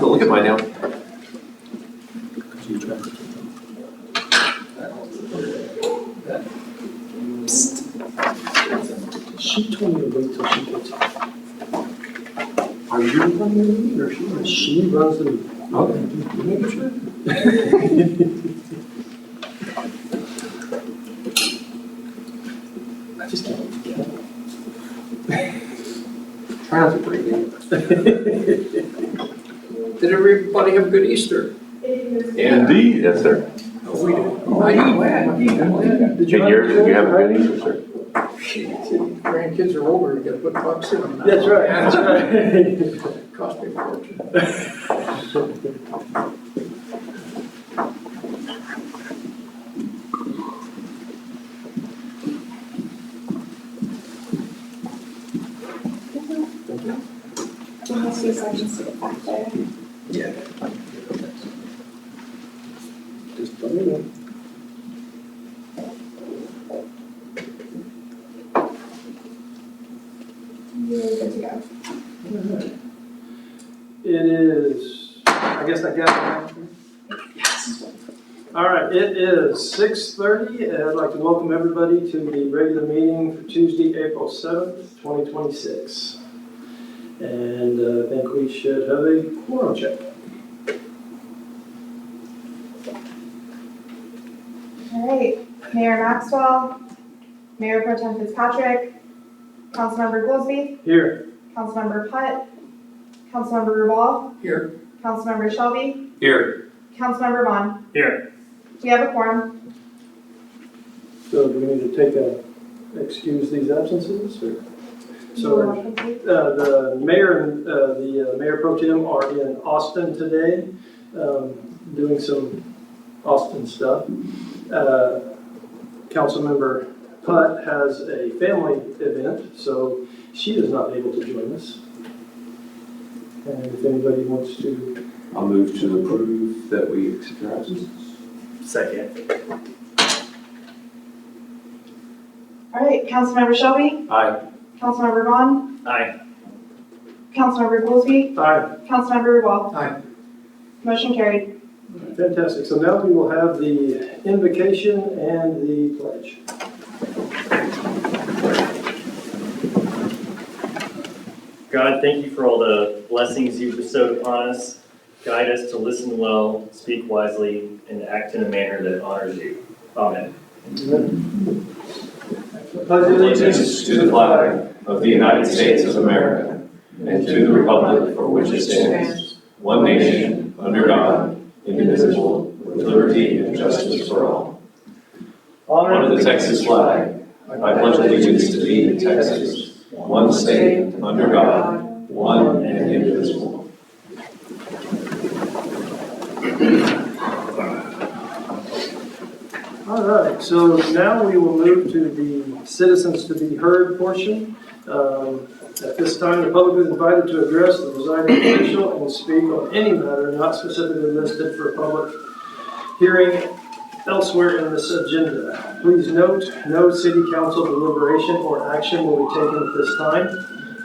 Don't look at mine now. She told me to wait till she gets off. Are you running the meeting or She runs the meeting. Okay, making sure. I just can't forget. Try not to break it. Did everybody have a good Easter? Indeed, yes, sir. Oh, we did. I'm glad. Did you have a good Easter, sir? Grandkids are older, you gotta put bucks in them. That's right, that's right. Cost me a fortune. Let's see if I can see it back there. Yeah. Just let me know. You're good to go. It is, I guess I got it. Yes. All right, it is 6:30, and I'd like to welcome everybody to the regular meeting for Tuesday, April 7th, 2026. And I think we should have a quorum check. All right, Mayor Maxwell, Mayor Pro Tem Fitzpatrick, Councilmember Goolsby, Here. Councilmember Putt, Councilmember Rubal, Here. Councilmember Shelby, Here. Councilmember Vaughan. Here. We have a quorum. So do we need to excuse these absences, or? So the mayor and the mayor pro tem are in Austin today, doing some Austin stuff. Councilmember Putt has a family event, so she is not able to join us. And if anybody wants to, I'll move to approve that we accept your absences. Second. All right, Councilmember Shelby, Aye. Councilmember Vaughan, Aye. Councilmember Goolsby, aye. Councilmember Rubal. Aye. Motion carried. Fantastic. So now we will have the invocation and the pledge. God, thank you for all the blessings you've bestowed upon us. Guide us to listen well, speak wisely, and act in a manner that honors you. Amen. Allegiance to the flag of the United States of America and to the republic for which it stands, one nation, under God, indivisible, with liberty and justice for all. Honor the Texas flag. I pledge allegiance to thee, Texas, one state, under God, one and indivisible. All right, so now we will move to the citizens to be heard portion. At this time, the public is invited to address the presiding official and speak on any matter not specifically listed for public hearing elsewhere in this agenda. Please note, no city council deliberation or action will be taken at this time.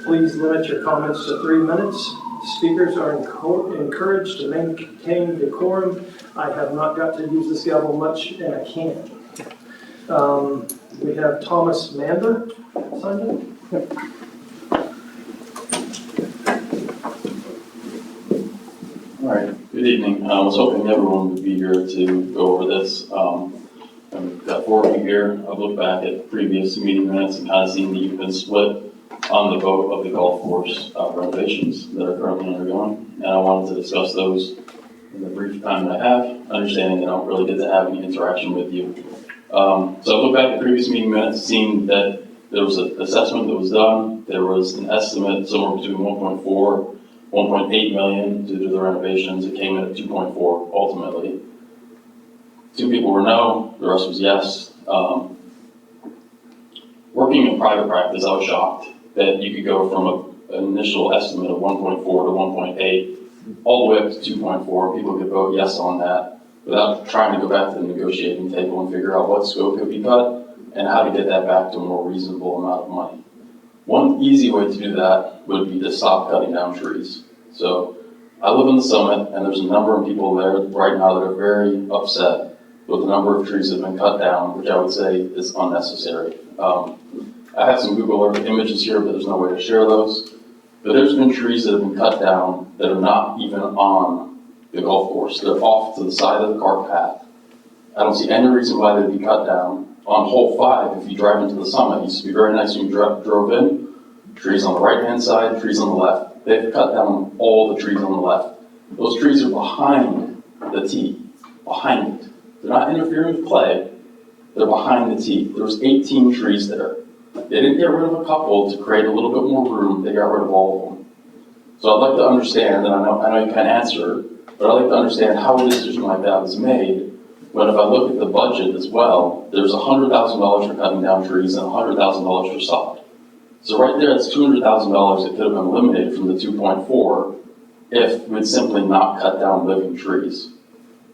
Please limit your comments to 3 minutes. Speakers are encouraged to maintain decorum. I have not got to use this gavel much, and I can. We have Thomas Mander signed up. All right, good evening. I was hoping everyone would be here to go over this. I've got 4 of you here. I've looked back at previous meeting minutes and kind of seen that you've been split on the vote of the golf course renovations that are currently undergoing. And I wanted to discuss those in the brief time that I have, understanding that I don't really get to have any interaction with you. So I looked back at previous meeting minutes, seen that there was an assessment that was done. There was an estimate somewhere between 1.4 1.8 million to do the renovations. It came in at 2.4 ultimately. 2 people were no, the rest was yes. Working in private practice, I was shocked that you could go from an initial estimate of 1.4 to 1.8 all the way up to 2.4. People could vote yes on that without trying to go back to the negotiating table and figure out what scope could be cut and how to get that back to a more reasonable amount of money. One easy way to do that would be to stop cutting down trees. So I live in the Summit, and there's a number of people there right now that are very upset with the number of trees that have been cut down, which I would say is unnecessary. I have some Google Earth images here, but there's no way to share those. But there's been trees that have been cut down that are not even on the golf course. They're off to the side of the cart path. I don't see any reason why they'd be cut down. On hole 5, if you drive into the Summit, it used to be very nice when you drove in. Trees on the right-hand side, trees on the left. They've cut down all the trees on the left. Those trees are behind the tee, behind it. They're not interfering with play, they're behind the tee. There was 18 trees there. They didn't get rid of a couple to create a little bit more room, they got rid of all of them. So I'd like to understand, and I know you can't answer, but I'd like to understand how a decision like that was made, when if I look at the budget as well, there's $100,000 for cutting down trees and $100,000 for sod. So right there, it's $200,000 that could have been eliminated from the 2.4 if we'd simply not cut down living trees.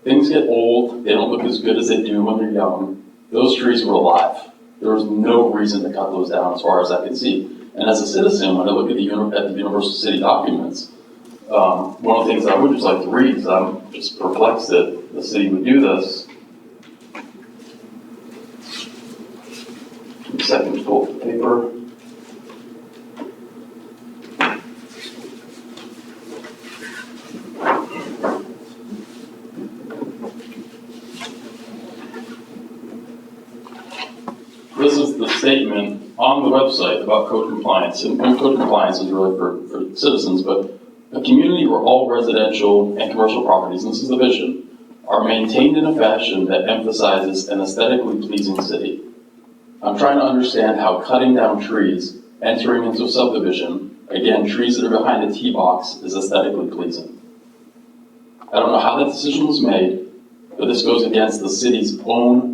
Things get old, they don't look as good as they do when they're young. Those trees were alive. There was no reason to cut those down as far as I can see. And as a citizen, when I look at the Universal City documents, one of the things I would just like to read, because I'm just perplexed that the city would do this. Give me a second to pull up the paper. This is the statement on the website about code compliance, and code compliance is really for citizens, but a community where all residential and commercial properties, and this is the vision, are maintained in a fashion that emphasizes an aesthetically pleasing city. I'm trying to understand how cutting down trees, entering into a subdivision, again, trees that are behind a tee box, is aesthetically pleasing. I don't know how that decision was made, but this goes against the city's own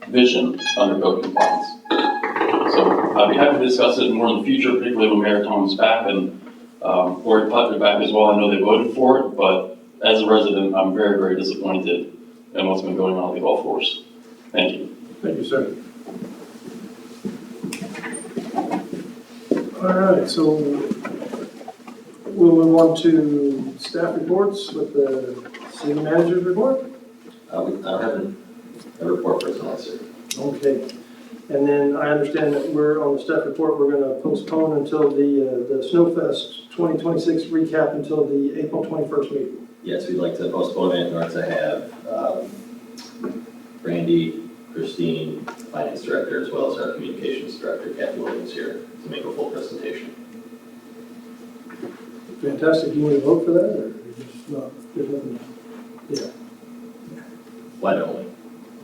vision under code compliance. So I'd be happy to discuss it more in the future, particularly when Mayor Tom's back and Lori Putnam back as well. I know they voted for it, but as a resident, I'm very, very disappointed in what's been going on at the golf course. Thank you. Thank you, sir. All right, so we'll move on to staff reports with the city manager's report. I don't have a report for tonight, sir. Okay. And then I understand that we're on the staff report, we're going to postpone until the Snowfest 2026 recap until the April 21st meeting. Yes, we'd like to postpone it in order to have Brandy, Christine, Finance Director, as well as our Communications Director, Kathy Williams, here to make a full presentation. Fantastic. Do you want to vote for that, or just not? There's nothing. Yeah. Why don't we?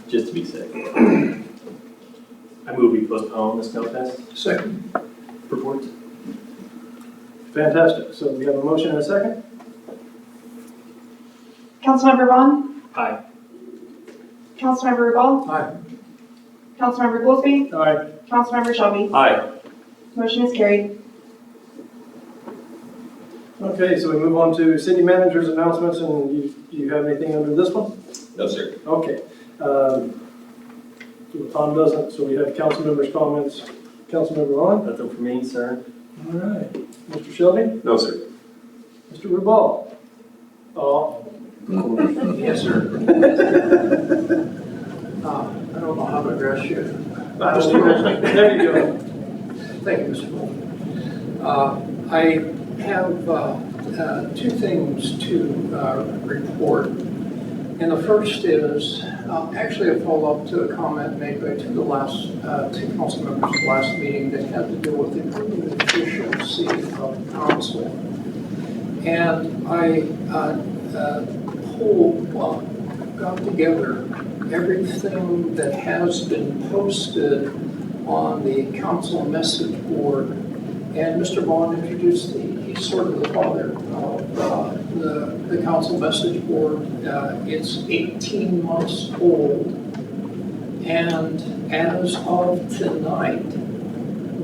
Just to be safe. I move we postpone the Snowfest Second. report. Fantastic. So we have a motion and a second. Councilmember Vaughan, Aye. Councilmember Rubal, Aye. Councilmember Goolsby, All right. Councilmember Shelby. Aye. Motion is carried. Okay, so we move on to city manager's announcements, and you have anything under this one? No, sir. Okay. Tom doesn't, so we have council members' comments. Councilmember Vaughan? Nothing for me, sir. All right. Mr. Shelby? No, sir. Mr. Rubal? Oh. Yes, sir. I don't know how to address you. There you go. Thank you, Mr. Wolf. I have two things to report. And the first is actually a follow-up to a comment made by two council members at the last meeting that had to do with improving the efficiency of council. And I got together everything that has been posted on the council message board. And Mr. Vaughan introduced he's sort of the father of the council message board. It's 18 months old. And as of tonight,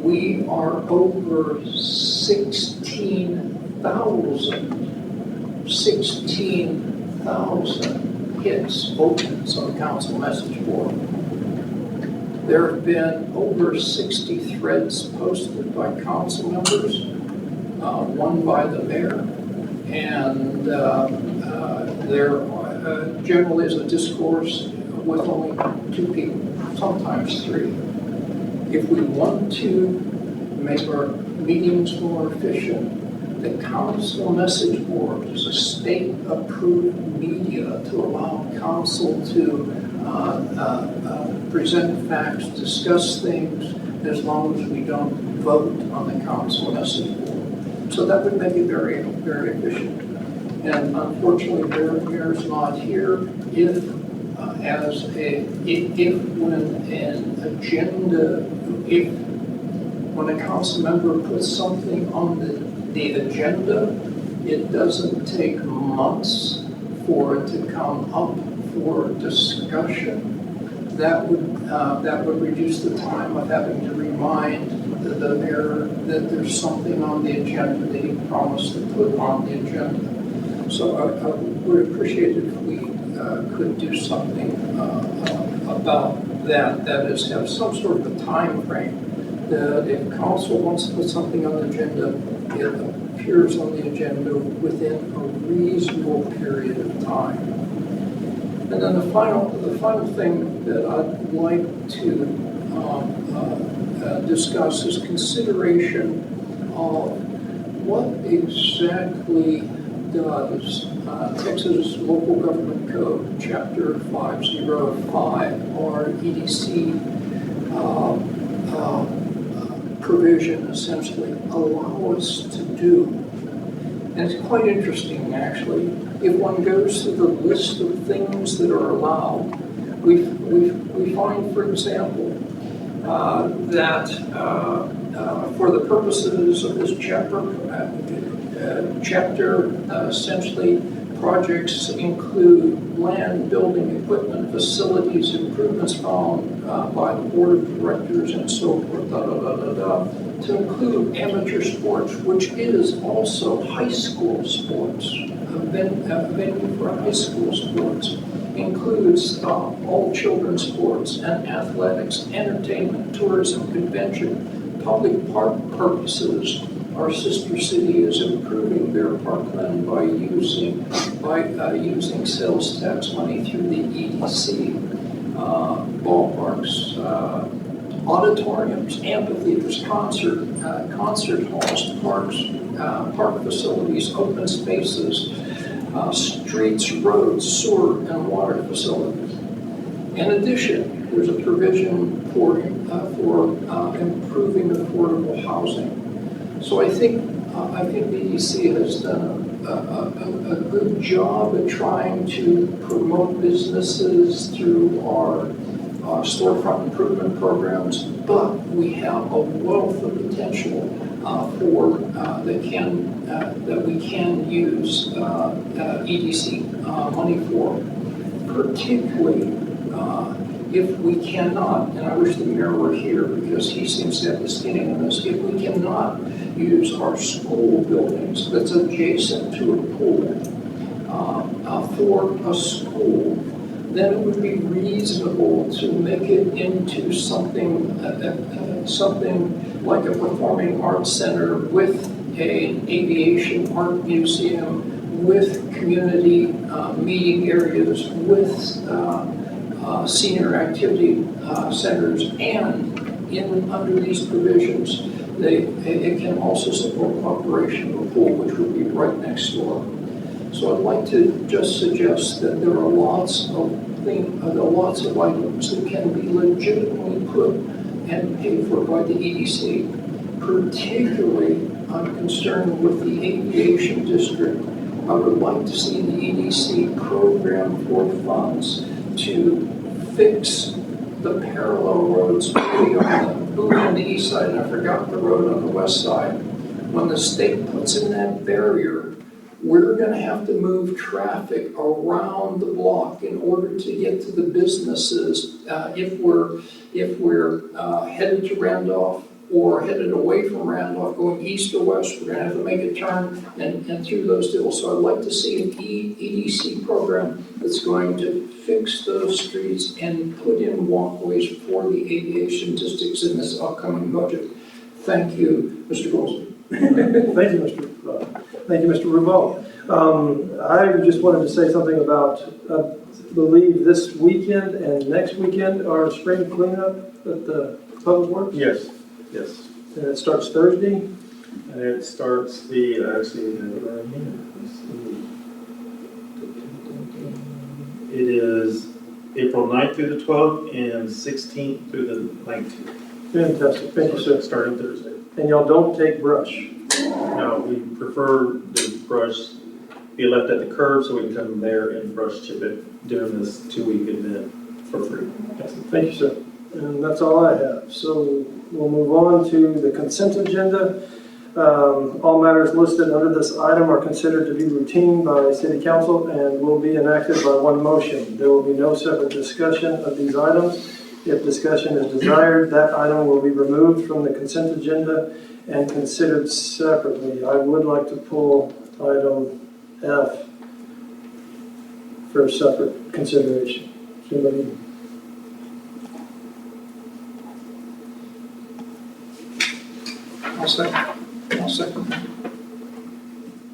we are over 16,000 hits, opens on council message board. There have been over 60 threads posted by council members, one by the mayor, And there generally is a discourse with only 2 people, sometimes 3. If we want to make our meetings more efficient, the council message board is a state-approved media to allow council to present facts, discuss things, as long as we don't vote on the council message board. So that would make it very, very efficient. And unfortunately, Mayor's not here. If when a council member puts something on the agenda, it doesn't take months for it to come up for discussion. That would reduce the time of having to remind the mayor that there's something on the agenda that he promised to put on the agenda. So I would appreciate it if we could do something about that. That is, have some sort of a time frame. That if council wants to put something on the agenda, it appears on the agenda within a reasonable period of time. And then the final thing that I'd like to discuss is consideration of what exactly does Texas Local Government Code, Chapter 505, or EDC provision essentially allow us to do. And it's quite interesting, actually. If one goes through the list of things that are allowed, we find, for example, that for the purposes of this chapter, essentially projects include land, building, equipment, facilities, improvements found by the board of directors, and so forth, to include amateur sports, which is also high school sports, a venue for high school sports, includes all children's sports and athletics, entertainment, tourism, convention, public park purposes. Our sister city is improving their parkland by using sales tax money through the EDC, ballparks, auditoriums, amphitheaters, concert halls, parks, park facilities, open spaces, streets, roads, sewer, and water facilities. In addition, there's a provision for improving affordable housing. So I think the EDC has done a good job at trying to promote businesses through our storefront improvement programs, but we have a wealth of potential that we can use EDC money for, particularly if we cannot, and I wish the mayor were here because he seems to have the skinning on this, if we cannot use our school buildings that's adjacent to a pool for a school, then it would be reasonable to make it into something like a performing arts center with an aviation art museum, with community meeting areas, with senior activity centers, and under these provisions, it can also support operation of a pool, which would be right next door. So I'd like to just suggest that there are lots of items that can be legitimately put and paid for by the EDC. Particularly, I'm concerned with the aviation district. I would like to see the EDC program for funds to fix the parallel roads on the east side, and I forgot the road on the west side. When the state puts in that barrier, we're going to have to move traffic around the block in order to get to the businesses. If we're headed to Randolph or headed away from Randolph, going east or west, we're going to have to make a turn and through those deals. So I'd like to see an EDC program that's going to fix those streets and put in walkways for the aviation districts in this upcoming budget. Thank you, Mr. Goolsby. Thank you, Mr. Rubal. I just wanted to say something about, I believe this weekend and next weekend are spring cleanup at the Public Works. Yes, yes. And it starts Thursday. And it starts the, actually, right here. Let's see. It is April 9th through the 12th and 16th through the 19th. Fantastic, thank you, sir. Starting Thursday. And y'all don't take brush. Now, we prefer the brush be left at the curb so we can come there and brush chip it during this 2-week event for free. Thank you, sir. And that's all I have. So we'll move on to the consent agenda. All matters listed under this item are considered to be routine by City Council and will be enacted by one motion. There will be no separate discussion of these items. If discussion is desired, that item will be removed from the consent agenda and considered separately. I would like to pull item F for separate consideration. Somebody? I'll second.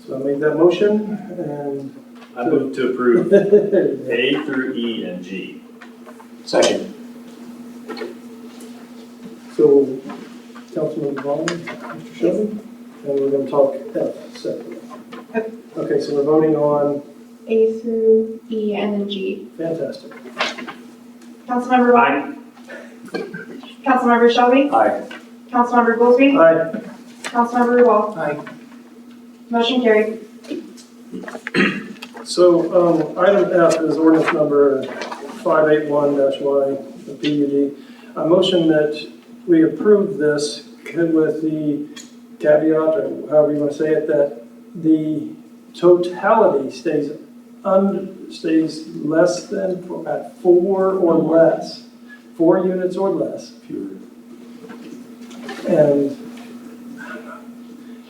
So I made that motion and. I move to approve A through E and G. Second. So, Councilmember Vaughan, Mr. Shelby, and we're going to talk F separately. Okay, so we're voting on, A through E and then G. fantastic. Councilmember Vaughan. Councilmember Shelby. Aye. Councilmember Goolsby. Aye. Councilmember Rubal. Aye. Motion carried. So, item F is ordinance number 581-Y, the PUD. I motion that we approve this with the caveat, or however you want to say it, that the totality stays less than, at 4 or less, 4 units or less.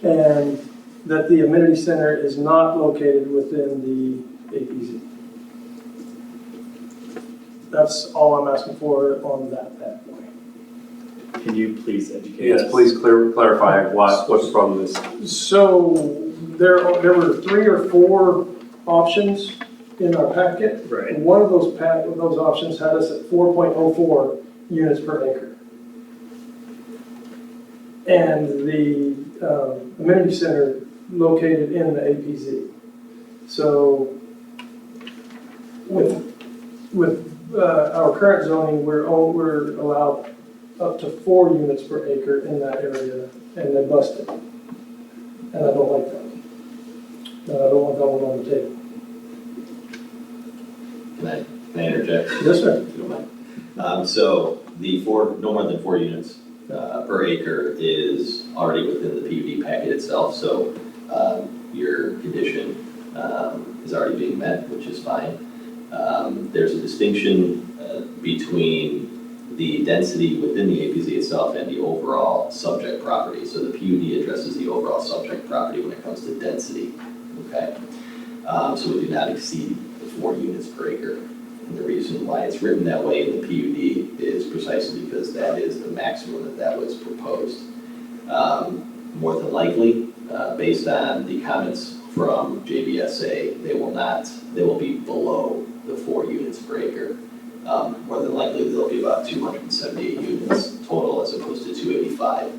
And that the amenity center is not located within the APZ. That's all I'm asking for on that point. Can you please educate us? Yes, please clarify what's the problem with this. So there were 3 or 4 options in our packet. Right. And one of those options had us at 4.04 units per acre. And the amenity center located in the APZ. So with our current zoning, we're allowed up to 4 units per acre in that area, and they busted. And I don't like that. And I don't want that one on the table. Can I interject? Yes, sir. If you don't mind. So the no more than 4 units per acre is already within the PUD packet itself, so your condition is already being met, which is fine. There's a distinction between the density within the APZ itself and the overall subject property. So the PUD addresses the overall subject property when it comes to density, okay? So we do not exceed the 4 units per acre. And the reason why it's written that way in the PUD is precisely because that is the maximum that was proposed. More than likely, based on the comments from JBSA, they will be below the 4 units per acre. More than likely, there'll be about 278 units total as opposed to 285.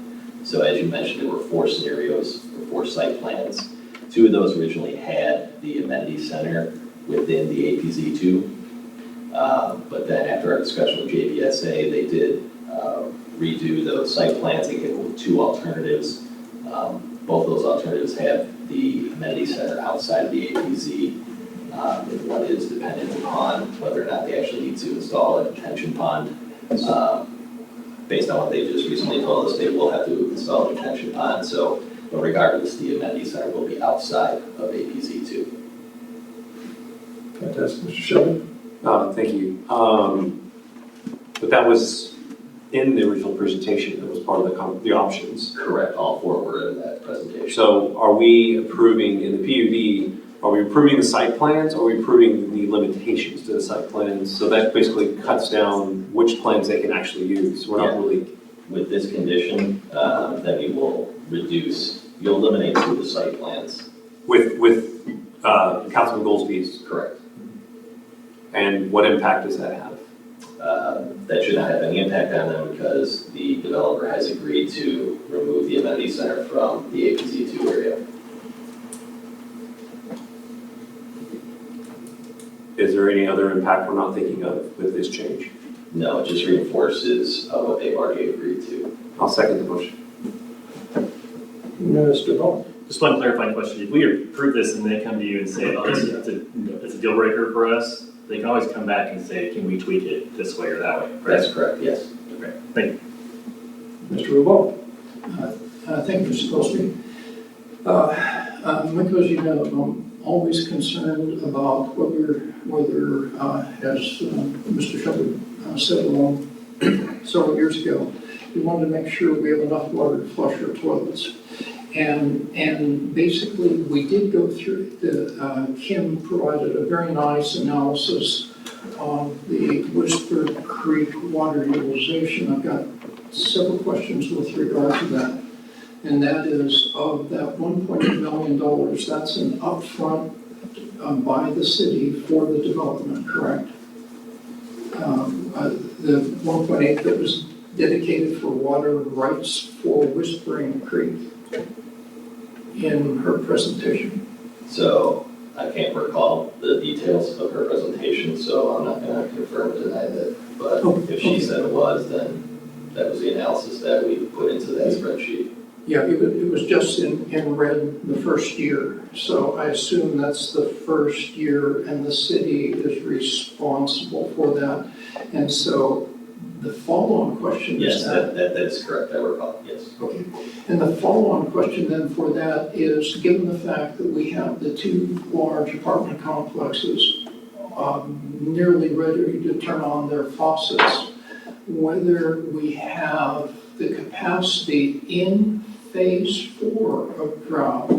So as you mentioned, there were 4 scenarios, or 4 site plans. 2 of those originally had the amenity center within the APZ2. But then after our discussion with JBSA, they did redo those site plans and came up with 2 alternatives. Both of those alternatives have the amenity center outside of the APZ. And one is dependent upon whether or not they actually need to install a detention pond. Based on what they just recently told us, they will have to install a detention pond. So, but regardless, the amenity center will be outside of APZ2. Fantastic. Mr. Shelby? Thank you. But that was in the original presentation, that was part of the options. Correct, all 4 were in that presentation. So are we approving, in the PUD, are we approving the site plans, or are we approving the limitations to the site plans? So that basically cuts down which plans they can actually use. We're not really... With this condition, then you will reduce, you'll eliminate 2 of the site plans. With Councilman Goolsby's. Correct. And what impact does that have? That should not have any impact on them because the developer has agreed to remove the amenity center from the APZ2 area. Is there any other impact we're not thinking of with this change? No, it just reinforces what they've already agreed to. I'll second the motion. Mr. Vaughan. Just one clarifying question. If we approve this and they come to you and say, oh, it's a deal breaker for us, they can always come back and say, can we tweak it this way or that way? Right? That's correct, yes. Okay, thank you. Mr. Rubal. Thank you, Mr. Goolsby. Michael, as you know, I'm always concerned about whether as Mr. Shelby said along several years ago, we wanted to make sure we have enough water to flush our toilets. And basically, we did go through Kim provided a very nice analysis on the Whisper Creek water utilization. I've got several questions with regard to that. And that is, of that $1.8 million, that's an upfront by the city for the development, correct? The 1.8 that was dedicated for water rights for Whispering Creek in her presentation. So I can't recall the details of her presentation, so I'm not going to confirm or deny that. But if she said it was, then that was the analysis that we put into that spreadsheet. Yeah, it was just in red the first year. So I assume that's the first year and the city is responsible for that. And so the follow-on question Yes, is that is correct, I recall, yes. Okay, and the follow-on question then for that is, given the fact that we have the two large apartment complexes nearly ready to turn on their faucets, whether we have the capacity in phase 4 of drought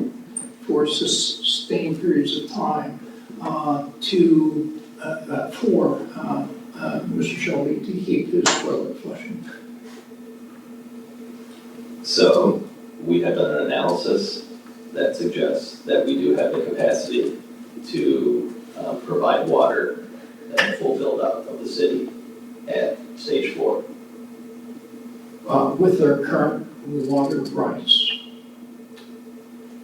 for sustained periods of time for Mr. Shelby to keep his toilet flushing. So we have done an analysis that suggests that we do have the capacity to provide water at the full build-out of the city at stage 4. With their current water rights.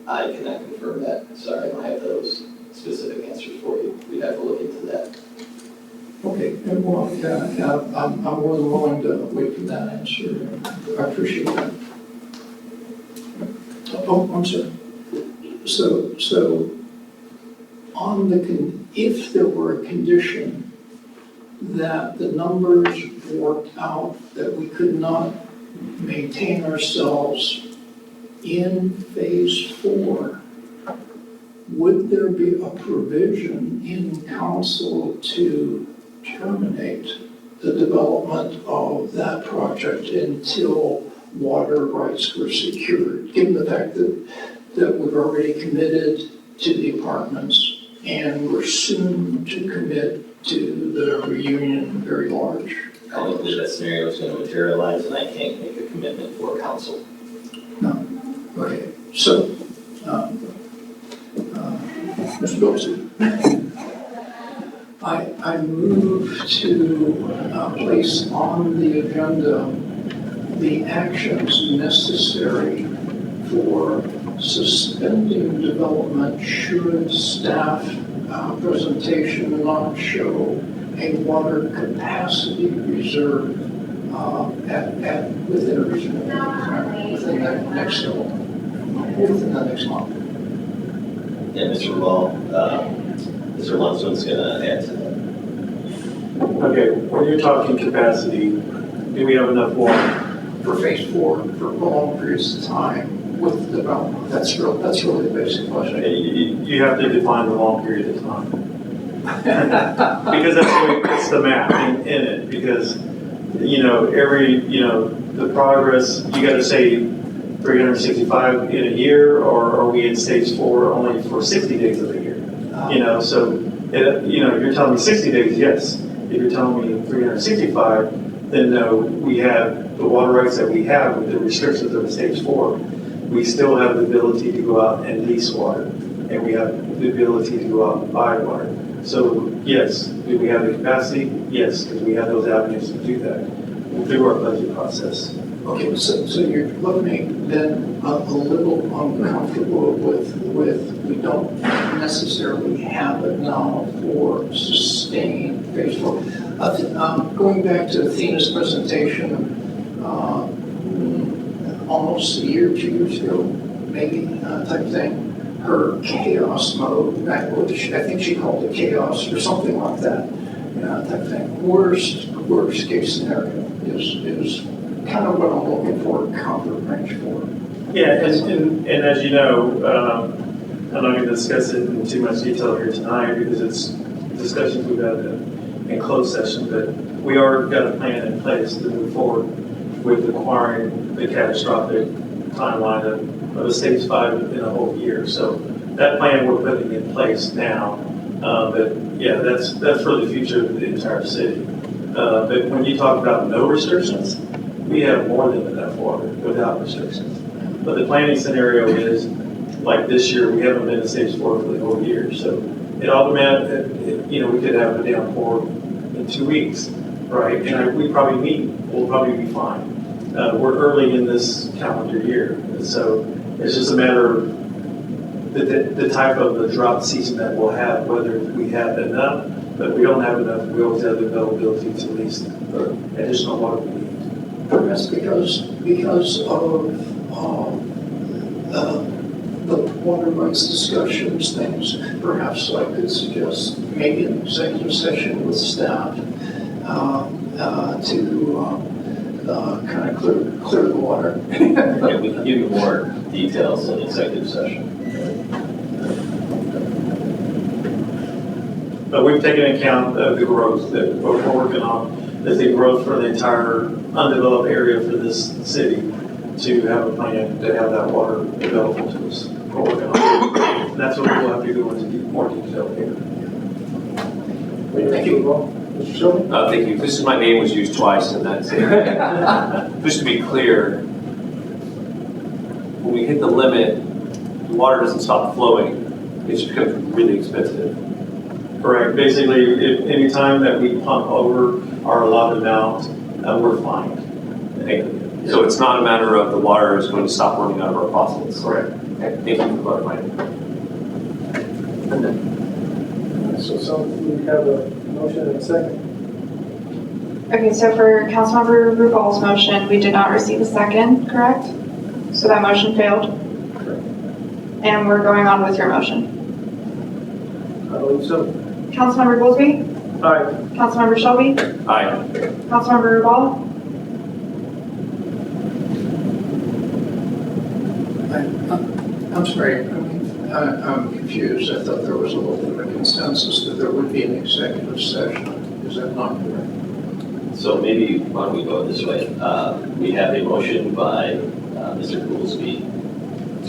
I cannot confirm that. Sorry, I don't have those specific answers for you. We'd have to look into that. Okay, and well, I'm more than willing to wait for that answer. I appreciate that. Oh, I'm sorry. So on if there were a condition that the numbers worked out that we could not maintain ourselves in phase 4, would there be a provision in council to terminate the development of that project until water rights were secured, given the fact that we've already committed to the apartments and we're soon to commit to the reunion very large? I don't believe that scenario is going to materialize, and I can't make a commitment for council. No. Okay, so, Mr. Goolsby, I move to place on the agenda the actions necessary for suspending development should staff presentation not show a water capacity reserve within a reasonable time, within the next month. And Mr. Rubal, Mr. Lundstone's going to add to that. Okay, when you're talking capacity, do we have enough water? For phase 4, for prolonged periods of time with the development. That's really the basic question. You have to define the long period of time. Because that's the math in it, because, the progress, you gotta say 365 in a year, or are we in stage 4 only for 60 days of the year? You're telling me 60 days, yes. If you're telling me 365, then no, we have the water rights that we have with the restrictions of stage 4. We still have the ability to go out and lease water. and we have the ability to go out and buy water. So yes, do we have the capacity? Yes, because we have those avenues to do that through our budget process. Okay, so you're looking then a little uncomfortable with, we don't necessarily have it now for sustained phase four. Going back to Athena's presentation, almost a year, 2 years ago, maybe, type thing, her chaos mode, I think she called it chaos or something like that, type thing. Worst case scenario is kind of what I'm looking for, comfort range for. Yeah, and as you know, I'm not going to discuss it in too much detail here tonight because it's discussions we've had in closed session, but we are got a plan in place to move forward with acquiring the catastrophic timeline of a stage 5 in a whole year. So that plan we're putting in place now, but yeah, that's for the future of the entire city. But when you talk about no restrictions, we have more than enough water without restrictions. But the planning scenario is, like this year, we haven't been in stage 4 for the whole year. So it automatically, we could have a downpour in 2 weeks, right? And we'll probably be fine. We're early in this calendar year. So it's just a matter of the type of the drought season that we'll have, whether we have enough, but we don't have enough, we always have the availability to release additional water we need. Perhaps because of the water rights discussions, things, perhaps I could suggest maybe an executive session with staff to kind of clear the water. Yeah, we can give you more details in executive session. But we've taken into account the growth that we're working on, the growth for the entire undeveloped area for this city to have a plan to have that water available to us. We're working on it. And that's what we'll have to go into more detail here. Thank you. Mr. Shelby? Thank you. My name was used twice in that statement. Just to be clear, when we hit the limit, the water doesn't stop flowing. It just becomes really expensive. Correct. Basically, if any time that we pump over our allotted amount, we're fined. So it's not a matter of the water is going to stop running out of our faucets. Correct. Okay. Thank you for clarifying. So we have a motion and a second. Okay, so for Councilmember Rubal's motion, we did not receive a second, correct? So that motion failed? Correct. And we're going on with your motion. I believe so. Councilmember Goolsby? Aye. Councilmember Shelby? Aye. Councilmember Rubal? I'm sorry, I'm confused. I thought there was a little bit of a consensus that there would be an executive session. Is that not correct? So maybe, why don't we go this way? We have a motion by Mr. Goolsby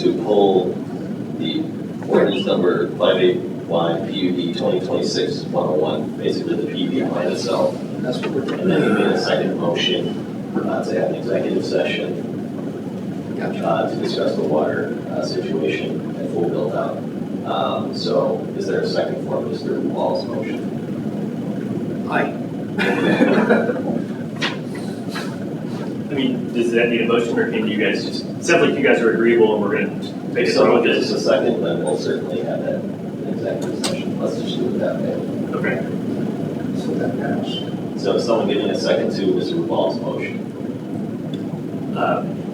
to pull the ordinance number 581 PUD 2026-101, basically the PUD plan itself. That's what we're doing. And then he made a second motion to have an executive session to discuss the water situation at full build out. So is there a second for Mr. Wall's motion? Aye. I mean, does that need a motion, or can you guys just, it sounds like you guys are agreeable and we're going to make it So through if with it's this. a second, then we'll certainly have that in executive session. Let's just do it that way. Okay. So that passed. So is someone giving a second to Mr. Wall's motion?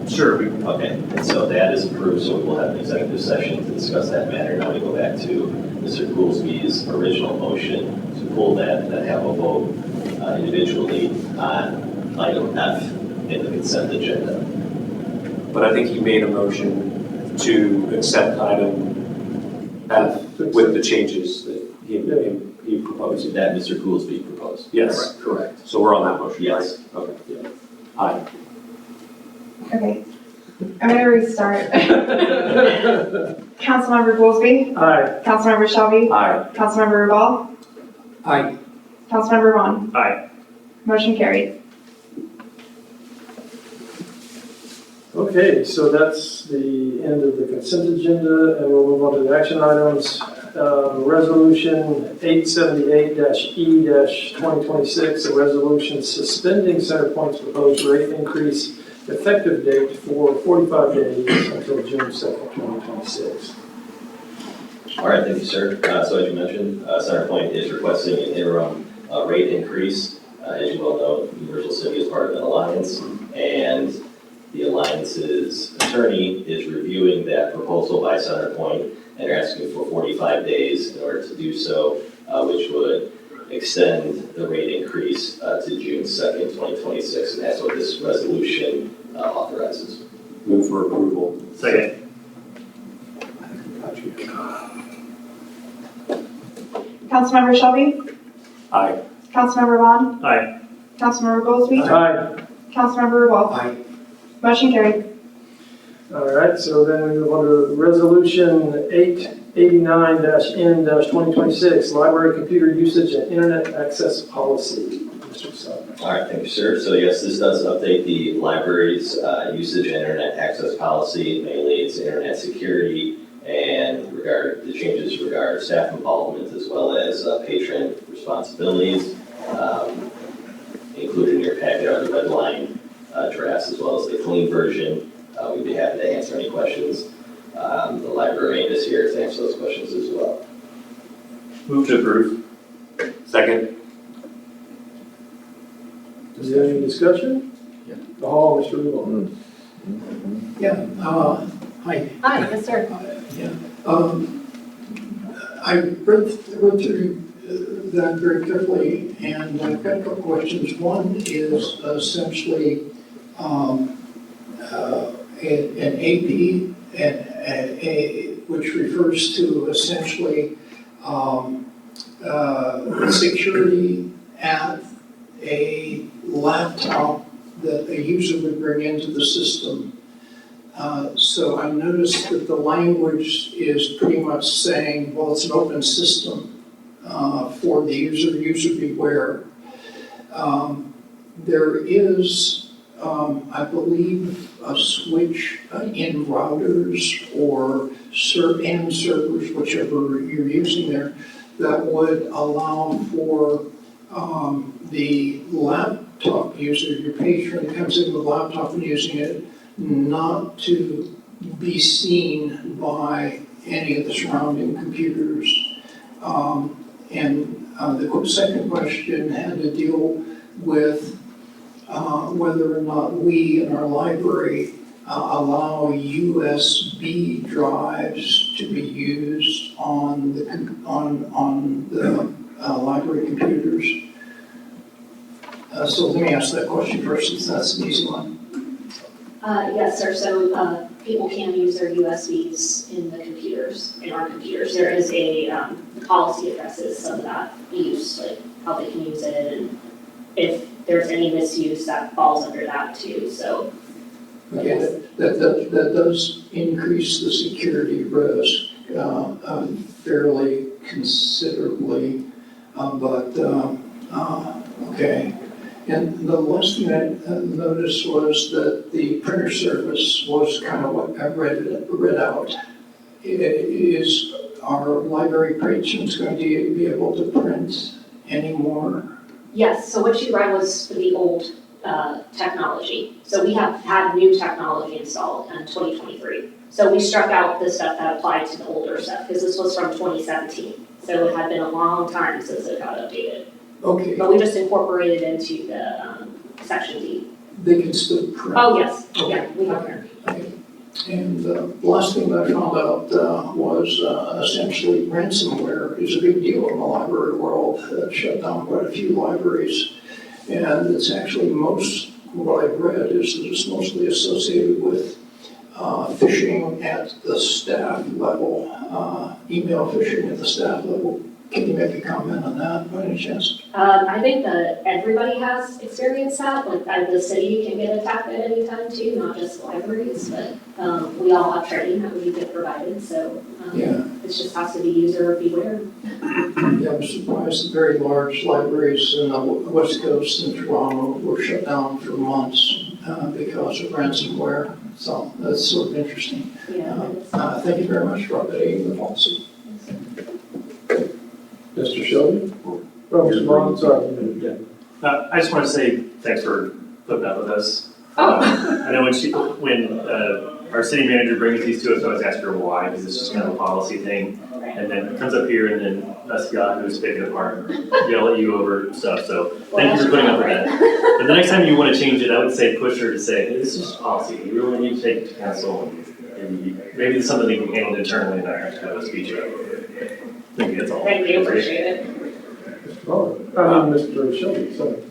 Sure. Okay, and so that is approved, so we will have an executive session to discuss that matter. Now we go back to Mr. Goolsby's original motion to pull that and then have a vote individually on item F in the consent agenda. But I think he made a motion to accept item F with the changes that he proposed. That Mr. Goolsby proposed. Yes. Correct. So we're on that motion, Yes. right? Okay. Aye. Okay, I'm going to restart. Councilmember Goolsby? Aye. Councilmember Shelby? Aye. Councilmember Rubal? Aye. Councilmember Vaughan? Aye. Motion carried. Okay, so that's the end of the consent agenda, and we'll move on to the action items. Resolution 878-E-2026, a resolution suspending CenterPoint's proposed rate increase effective date for 45 days until June 2nd, 2026. All right, thank you, sir. So as you mentioned, CenterPoint is requesting an interim rate increase. As you well know, Universal City is part of an alliance, and the alliance's attorney is reviewing that proposal by CenterPoint, and they're asking for 45 days in order to do so, which would extend the rate increase to June 2nd, 2026, and that's what this resolution authorizes. Move for approval. Second. Councilmember Shelby, Aye. Councilmember Vaughan, Aye. Councilmember Goolsby, Aye. Councilmember Rubal. Aye. Motion carried. All right, so then we move on to Resolution 889-N-2026, library computer usage and internet access policy. Mr. Sutton. All right, thank you, sir. So yes, this does update the library's usage and internet access policy, mainly its internet security and the changes regard staff involvement as well as patron responsibilities. Included in your packet are the red line drafts as well as the clean version. We'd be happy to answer any questions. The librarian is here to answer those questions as well. Move to approve. Second. Is there any discussion? Yeah. The hall, Mr. Rubal. Yeah, hi. Hi, yes, sir. Yeah. I read through that very carefully, and I've got a couple questions. One is essentially an AP, which refers to essentially security at a laptop that a user would bring into the system. So I noticed that the language is pretty much saying, well, it's an open system for the user beware. There is, I believe, a switch in routers or end servers, whichever you're using there, that would allow for the laptop user, your patron that comes in with a laptop and using it, not to be seen by any of the surrounding computers. The second question had to deal with whether or not we in our library allow USB drives to be used on the library computers. So let me ask that question first, since that's an easy one. Yes, sir. So people can use their USBs in the computers, in our computers. There is a policy addresses some of that use, like how they can use it, and if there's any misuse that falls under that too. So Okay, that does increase the security risk fairly considerably, okay. And the last thing I noticed was that the printer service was kind of what I read out. Is our library patrons going to be able to print anymore? yes, so what you read was for the old technology. So we have had new technology installed in 2023. So we struck out the stuff that applied to the older stuff because this was from 2017. So it had been a long time since it got updated. Okay, But we just incorporated into the section D. they can still print. Oh, yes, Okay. yeah, we have her. Okay. And the last thing that I found out was essentially ransomware is a big deal in the library world. It shut down quite a few libraries. And it's actually what I've read is that it's mostly associated with phishing at the staff level, email phishing at the staff level. Can you make a comment on that by any chance? I think that everybody has experienced that, like the city can get attacked at any time too, not just libraries, but we all have training that we get provided, so Yeah. it just has to be user beware. Yeah, I'm surprised that very large libraries in the West Coast and Toronto were shut down for months because of ransomware. So that's sort of interesting. Yeah. Thank you very much for updating the policy. Mr. Shelby? Oh, Mr. Vaughan, sorry. I just want to say thanks for putting up with us. Oh. I know when our city manager brings these to us, I always ask her why, because it's just kind of a policy thing. And then it comes up here and then us yahoos pick it apart, yell at you over stuff, so thank you for putting up with that. But the next time you want to change it, I would say push her to say, hey, this is just policy, you really need to take it to council, and maybe it's something that you can handle internally and not have to have a speech about it. Thank you, that's all. Thank you, appreciate it. Mr. Vaughan. Mr. Shelby, sorry.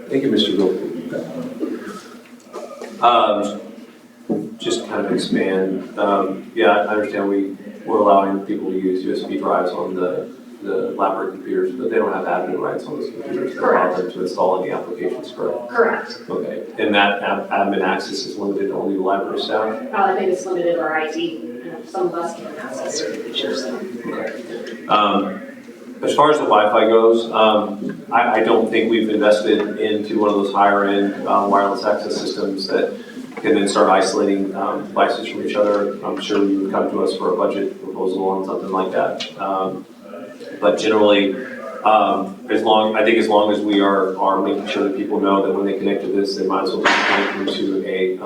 Thank you, Mr. Goolsby. Just kind of expand, yeah, I understand we're allowing people to use USB drives on the library computers, but they don't have admin rights on those computers. They're allowed them to install any applications, correct? Correct. Okay, and that admin access is limited to only the library staff? I think it's limited to our IT. Some of us can access certain features, so. Okay. As far as the Wi-Fi goes, I don't think we've invested into one of those higher end wireless access systems that can then start isolating devices from each other. I'm sure you would come to us for a budget proposal on something like that. But generally, as long as we are making sure that people know that when they connect to this, they might as well be connecting to a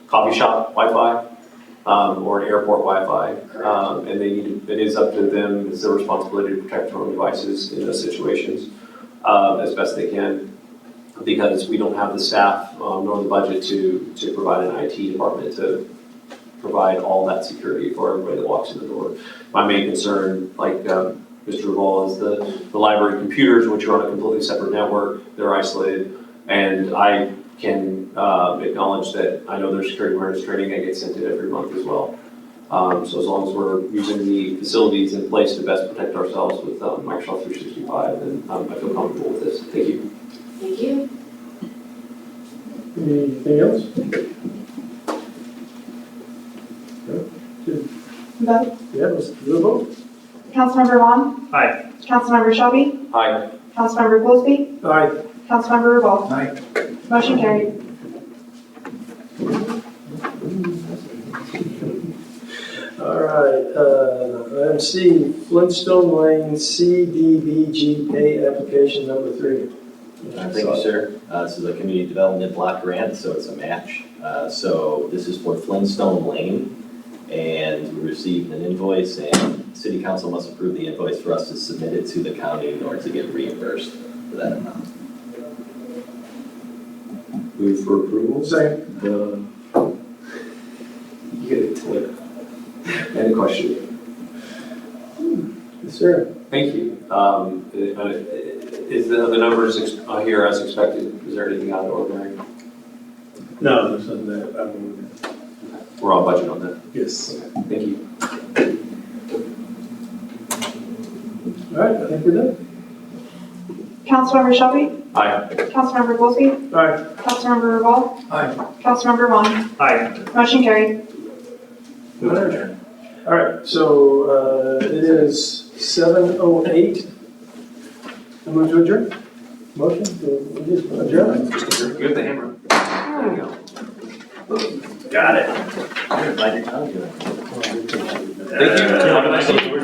coffee shop Wi-Fi or an airport Wi-Fi, and it is up to them. It's their responsibility to protect their own devices in those situations as best they can, because we don't have the staff nor the budget to provide an IT department to provide all that security for everybody that walks in the door. My main concern, like Mr. Rubal, is the library computers, which are on a completely separate network. They're isolated, and I can acknowledge that I know there's security awareness training that gets sent in every month as well. So as long as we're using the facilities in place to best protect ourselves with Microsoft 365, then I feel comfortable with this. Thank you. Thank you. Anything else? Vote. Yeah, Mr. Rubal? Councilmember Vaughan. Aye. Councilmember Shelby. Hi. Councilmember Goolsby. Aye. Councilmember Rubal. Aye. Motion carried. All right, item C, Flintstone Lane CDBG pay application number 3. Thank you, sir. This is a community development block grant, so it's a match. So this is for Flintstone Lane, and we received an invoice, and City Council must approve the invoice for us to submit it to the county in order to get reimbursed for that amount. Move for approval. Second. You get it, Taylor. Any question? Yes, sir. Thank you. Is the numbers here as expected? Is there anything out of the ordinary? No, there's nothing that, I mean, We're on budget on that. yes. Thank you. All right, I think we're done. Councilmember Shelby. Aye. Councilmember Goolsby. All right. Councilmember Rubal. Aye. Councilmember Vaughan. Aye. Motion carried. Move to adjourn. All right, so it is 7:08. I move to adjourn. Motion to adjourn. You have the hammer. There you go. Got it. I'm glad you're telling me. Thank you. Have a nice evening.